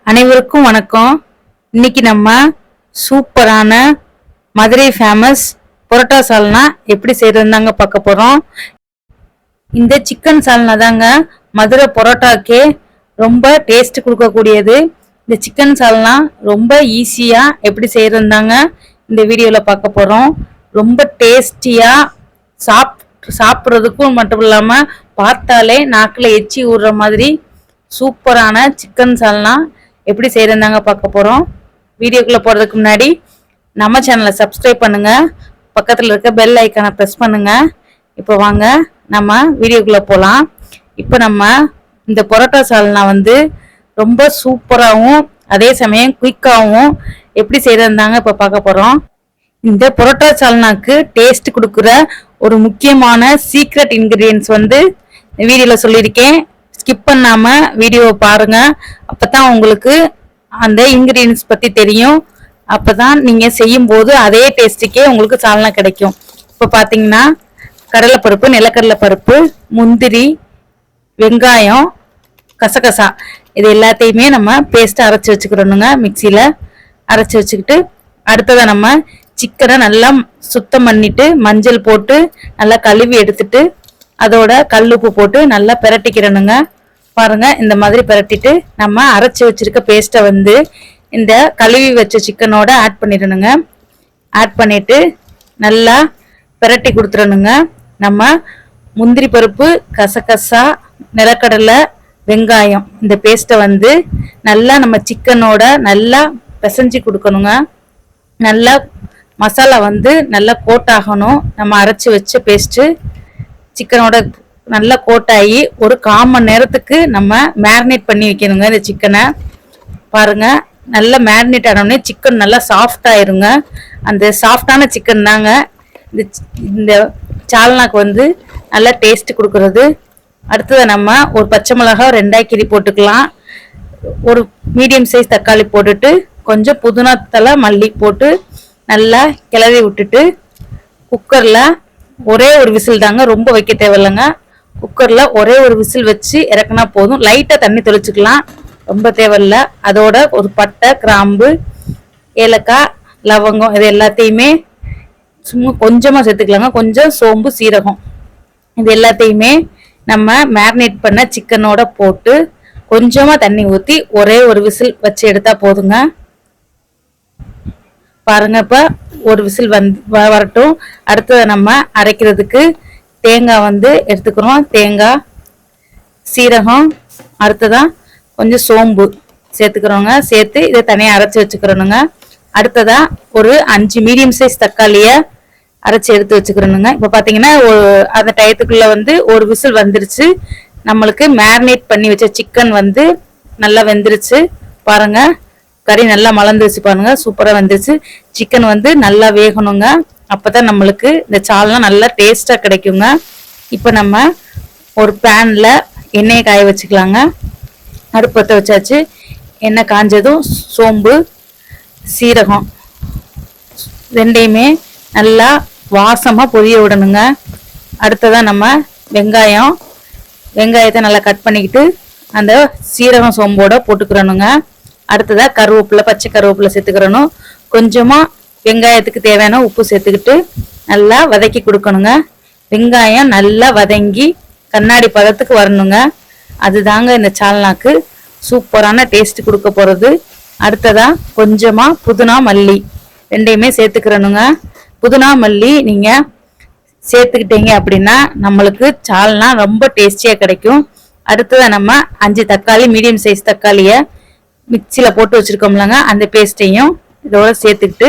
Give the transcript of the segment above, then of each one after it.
அனைவருக்கும் வணக்கம். இன்னைக்கு நம்ம சூப்பரான மதுரை ஃபேமஸ் பரோட்டா சால்னா எப்படி செய்யறதுதாங்க பார்க்க போறோம். இந்த சிக்கன் சால்னா தாங்க மதுரை பரோட்டாக்கே ரொம்ப டேஸ்ட் கொடுக்கக்கூடியது. இந்த சிக்கன் சால்னா ரொம்ப ஈஸியா எப்படி செய்யறதுதாங்க இந்த வீடியோல பார்க்க போறோம். ரொம்ப டேஸ்டியா சாப்பிட்றதுக்கும் மட்டும் இல்லாம பார்த்தாலே நாக்குல எச்சி ஊறுற மாதிரி சூப்பரான சிக்கன் சால்னா எப்படி செய்யறதாங்க பார்க்க போறோம். வீடியோக்குள்ள போறதுக்கு முன்னாடி நம்ம சேனலை சப்ஸ்கிரைப் பண்ணுங்க, பக்கத்துல இருக்க பெல் ஐக்கானை ப்ரெஸ் பண்ணுங்க. இப்போ வாங்க நம்ம வீடியோக்குள்ள போலாம். இப்போ நம்ம இந்த பரோட்டா சால்னா ரொம்ப சூப்பராகவும் அதே சமயம் குயிக்காகவும் எப்படி செய்யறதாங்க இப்போ பார்க்க போறோம். இந்த பரோட்டா சால்னாக்கு டேஸ்ட் கொடுக்குற ஒரு முக்கியமான சீக்ரெட் இன்கிரீடியன்ஸ் வீடியோல சொல்லியிருக்கேன். ஸ்கிப் பண்ணாம வீடியோவை பாருங்க. அப்பதான் உங்களுக்கு அந்த இன்கிரீடியன்ஸ் பத்தி தெரியும். அப்பதான் நீங்க செய்யும் போது அதே டேஸ்டுக்கே உங்களுக்கு சால்னா கிடைக்கும். இப்ப பாத்தீங்கன்னா கடலைப்பருப்பு, நிலக்கடலை பருப்பு, முந்திரி, வெங்காயம், கசகசா இது எல்லாத்தையுமே நம்ம பேஸ்ட் அரைச்சி வச்சுக்கிறோனுங்க. மிக்சியில அரைச்சி வச்சுக்கிட்டு அடுத்ததை நம்ம சிக்கனை நல்லா சுத்தம் பண்ணிட்டு மஞ்சள் போட்டு நல்லா கழுவி எடுத்துட்டு அதோட கல்லுப்பு போட்டு நல்லா பிரட்டிக்கிறணுங்க. பாருங்க, இந்த மாதிரி பிரட்டிட்டு நம்ம அரைச்சி வச்சிருக்க பேஸ்ட்டை இந்த கழுவி வச்ச சிக்கனோட ஆட் பண்ணிடணுங்க. ஆட் பண்ணிட்டு நல்லா பிரட்டி கொடுத்துடணுங்க. நம்ம முந்திரி பருப்பு, கசகசா, நிலக்கடலை, வெங்காயம் இந்த பேஸ்ட்டை நல்லா நம்ம சிக்கனோட நல்லா பிசைஞ்சு கொடுக்கணுங்க. நல்லா மசாலா நல்லா கோட் ஆகணும். நம்ம அரைச்சி வச்ச பேஸ்ட்டு சிக்கனோட நல்லா கோட்டாகி ஒரு 1/4 மணி நேரத்துக்கு நம்ம மேரினேட் பண்ணி வைக்கணுங்க. இந்த சிக்கனை பாருங்க, நல்லா மேரினேட் ஆனோடனே சிக்கன் நல்லா சாஃப்ட் ஆயிருங்க. அந்த சாஃப்டான சிக்கன் தாங்க இந்த சால்னாக்கு நல்லா டேஸ்ட் கொடுக்கறது. அடுத்ததை நம்ம ஒரு பச்சை மிளகாய் 2ஆ கீறி போட்டுக்கலாம். ஒரு மீடியம் சைஸ் தக்காளி போட்டுட்டு கொஞ்சம் புதினா தலை, மல்லி போட்டு நல்லா கிளறி விட்டுட்டு குக்கர்ல ஒரே ஒரு விசில் தாங்க, ரொம்ப வைக்க தேவையில்லைங்க. குக்கர்ல ஒரே ஒரு விசில் வச்சு இறக்குனா போதும். லைட்டா தண்ணி தெளிச்சுக்கலாம், ரொம்ப தேவையில்ல. அதோட ஒரு பட்டை, கிராம்பு, ஏலக்காய், லவங்கம் இது எல்லாத்தையுமே சும்மா கொஞ்சமா சேர்த்துக்கலாங்க. கொஞ்சம் சோம்பு, சீரகம் இது எல்லாத்தையுமே நம்ம மேரினேட் பண்ண சிக்கனோட போட்டு கொஞ்சமா தண்ணி ஊற்றி ஒரே ஒரு விசில் வச்சு எடுத்தா போதுங்க. பாருங்க, இப்ப ஒரு விசில் வரட்டும். அடுத்ததை நம்ம அரைக்கிறதுக்கு தேங்காய் எடுத்துக்கிறோம். தேங்காய், சீரகம், அடுத்ததான் கொஞ்சம் சோம்பு சேர்த்துக்கிறோங்க. சேர்த்து இதை தனியாக அரைச்சி வச்சுக்கிறோனுங்க. அடுத்ததா ஒரு 5 மீடியம் சைஸ் தக்காளியை அரைச்சி எடுத்து வச்சுக்கிறோனுங்க. இப்போ பார்த்தீங்கன்னா அந்த டயத்துக்குள்ள ஒரு விசில் வந்துருச்சு. நம்மளுக்கு மேரினேட் பண்ணி வச்ச சிக்கன் நல்லா வெந்துருச்சு. பாருங்க, கறி நல்லா மலர்ந்துருச்சு. பாருங்க, சூப்பரா வந்துருச்சு. சிக்கன் நல்லா வேகணுங்க. அப்பதான் நம்மளுக்கு இந்த சால்னா நல்லா டேஸ்டா கிடைக்குங்க. இப்ப நம்ம ஒரு பேன்ல எண்ணெயை காய வச்சுக்கலாங்க. அடுப்பத்தை வச்சாச்சு. எண்ணெய் காஞ்சதும் சோம்பு, சீரகம் ரெண்டையுமே நல்லா வாசமா பொரிய விடணுங்க. அடுத்ததான் நம்ம வெங்காயத்தை நல்லா கட் பண்ணிக்கிட்டு அந்த சீரகம் சோம்போட போட்டுக்கிறணுங்க. அடுத்ததா கருவேப்பிலை, பச்சை கருவேப்பிலை சேர்த்துக்கிறணும். கொஞ்சமா வெங்காயத்துக்கு தேவையான உப்பு சேர்த்துக்கிட்டு நல்லா வதக்கி கொடுக்கணுங்க. வெங்காயம் நல்லா வதங்கி கண்ணாடி பதத்துக்கு வரணுங்க. அதுதாங்க இந்த சால்னாக்கு சூப்பரான டேஸ்ட் கொடுக்க போறது. அடுத்ததா கொஞ்சமா புதினா, மல்லி ரெண்டையுமே சேர்த்துக்கிறணுங்க. புதினா, மல்லி நீங்க சேர்த்துக்கிட்டீங்க அப்படின்னா நம்மளுக்கு சால்னா ரொம்ப டேஸ்டியா கிடைக்கும். அடுத்ததா நம்ம 5 தக்காளி, மீடியம் சைஸ் தக்காளிய மிக்சியில போட்டு வச்சிருக்கோம்லங்க, அந்த பேஸ்ட்டையும் இதோட சேர்த்துக்கிட்டு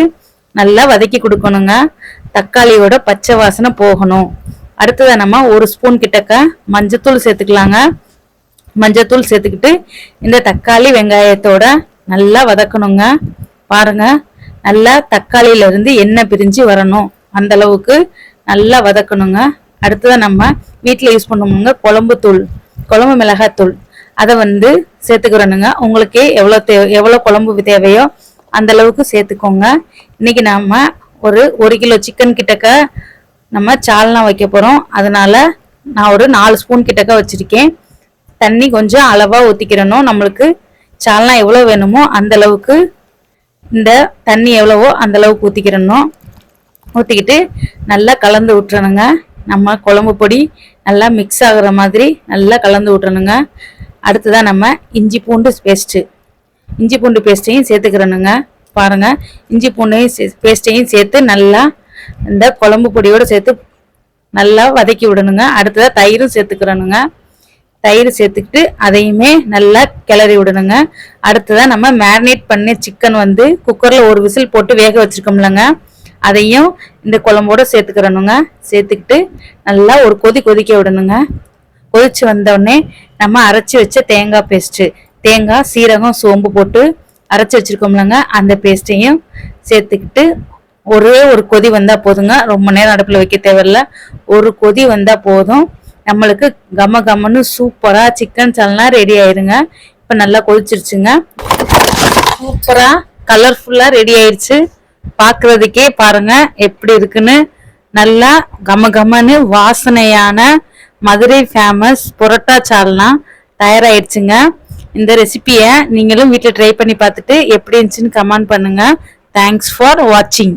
நல்லா வதக்கி கொடுக்கணுங்க. தக்காளியோட பச்சை வாசனை போகணும். அடுத்ததை நம்ம 1 ஸ்பூன் கிட்டக்க மஞ்சத்தூள் சேர்த்துக்கலாங்க. மஞ்சத்தூள் சேர்த்துக்கிட்டு இந்த தக்காளி வெங்காயத்தோட நல்லா வதக்கணுங்க. பாருங்க, நல்லா தக்காளியில இருந்து எண்ணெய் பிரிஞ்சு வரணும், அந்த அளவுக்கு நல்லா வதக்கணுங்க. அடுத்ததை நம்ம வீட்டில் யூஸ் பண்ணுவோங்க குழம்பு மிளகாய் தூள் அதை சேர்த்துக்கிறோனுங்க. உங்களுக்கு எவ்வளோ குழம்பு தேவையோ அந்த அளவுக்கு சேர்த்துக்கோங்க. இன்னைக்கு நம்ம ஒரு கிலோ சிக்கன் கிட்டக்க நம்ம சால்னா வைக்க போறோம். அதனால நான் ஒரு 4 ஸ்பூன் கிட்டக்க வச்சிருக்கேன். தண்ணி கொஞ்சம் அளவா ஊத்திக்கிறணும். நம்மளுக்கு சால்னா எவ்வளோ வேணுமோ அந்த அளவுக்கு இந்த தண்ணி எவ்வளவோ அந்த அளவுக்கு ஊற்றிக்கிறணும். ஊற்றிக்கிட்டு நல்லா கலந்து விட்டுறணுங்க. நம்ம குழம்பு பொடி நல்லா மிக்ஸ் ஆகுற மாதிரி நல்லா கலந்து விட்டுறணுங்க. அடுத்ததான் நம்ம இஞ்சி பூண்டு பேஸ்ட்டையும் சேர்த்துக்கிறணுங்க. பாருங்க, இஞ்சி பூண்டையும் பேஸ்ட்டையும் சேர்த்து நல்லா இந்த குழம்பு பொடியோடு சேர்த்து நல்லா வதக்கி விடணுங்க. அடுத்ததாக தயிரும் சேர்த்துக்கிறணுங்க. தயிர் சேர்த்துக்கிட்டு அதையுமே நல்லா கிளறி விடணுங்க. அடுத்ததான் நம்ம மேரினேட் பண்ணி சிக்கன் வந்து குக்கரில் ஒரு விசில் போட்டு வேக வச்சுருக்கோம்லங்க, அதையும் இந்த குழம்போட சேர்த்துக்கிறணுங்க. சேர்த்துக்கிட்டு நல்லா ஒரு கொதிக்க விடணுங்க. கொதிச்சு வந்தோடனே நம்ம அரைச்சி வச்ச தேங்காய் பேஸ்ட்டு, தேங்காய் சீரகம் சோம்பு போட்டு அரைச்சி வச்சுருக்கோம்லங்க, அந்த பேஸ்ட்டையும் சேர்த்துக்கிட்டு ஒரே ஒரு கொதி வந்தால் போதுங்க. ரொம்ப நேரம் அடுப்பில் வைக்க தேவையில்ல. ஒரு கொதி வந்தால் போதும். நம்மளுக்கு கம்மன்னு சூப்பராக சிக்கன் சால்னா ரெடி ஆயிருங்க. இப்போ நல்லா கொதிச்சிருச்சுங்க. சூப்பராக கலர்ஃபுல்லாக ரெடி ஆயிடுச்சு. பார்க்குறதுக்கே பாருங்க எப்படி இருக்குன்னு. நல்லா கம்மன்னு வாசனையான மதுரை ஃபேமஸ் புரோட்டா சால்னா தயாராகிடுச்சுங்க. இந்த ரெசிபியை நீங்களும் வீட்டில் ட்ரை பண்ணி பார்த்துட்டு எப்படி இருந்துச்சுன்னு கமெண்ட் பண்ணுங்க. தேங்க்ஸ் ஃபார் வாட்சிங்.